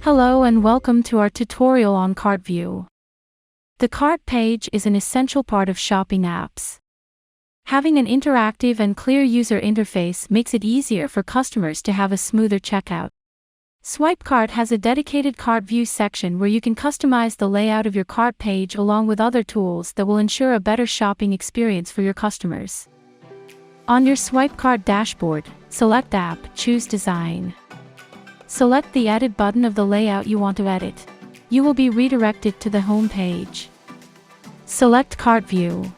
Hello and welcome to our tutorial on Cart View. The cart page is an essential part of shopping apps. Having an interactive and clear user interface makes it easier for customers to have a smoother checkout. Swipecart has a dedicated cart view section where you can customize the layout of your cart page along with other tools that will ensure a better shopping experience for your customers. On your Swipecart dashboard, select App, choose Design. Select the Edit button of the layout you want to edit. You will be redirected to the home page. Select Cart View.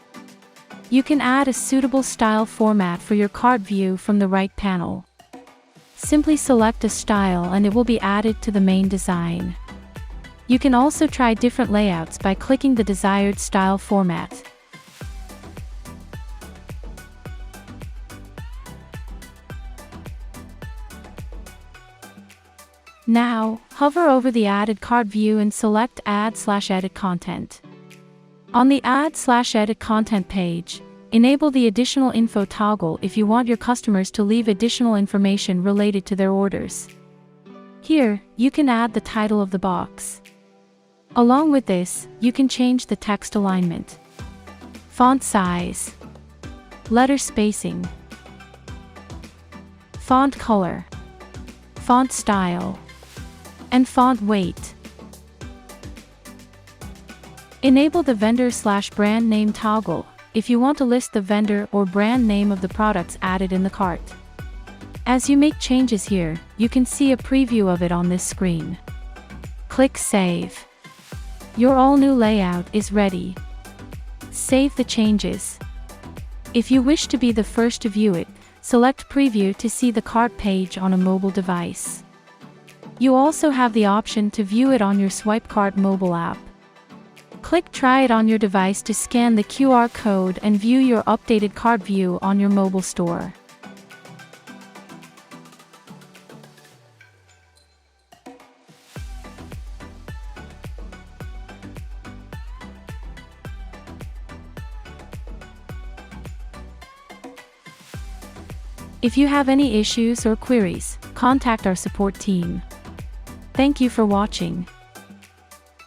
You can add a suitable style format for your cart view from the right panel. Simply select a style and it will be added to the main design. You can also try different layouts by clicking the desired style format. Now, hover over the added cart view and select Add/Edit Content. On the Add/Edit Content page, enable the Additional Info toggle if you want your customers to leave additional information related to their orders. Here, you can add the title of the box. Along with this, you can change the text alignment, font size, letter spacing, font color, font style, and font weight. Enable the vendor/brand name toggle if you want to list the vendor or brand name of the products added in the cart. As you make changes here, you can see a preview of it on this screen. Click Save. Your all-new layout is ready. Save the changes. If you wish to be the first to view it, select Preview to see the cart page on a mobile device. You also have the option to view it on your Swipecart mobile app. Click Try it on your device to scan the QR code and view your updated cart view on your mobile store. If you have any issues or queries, contact our support team. Thank you for watching.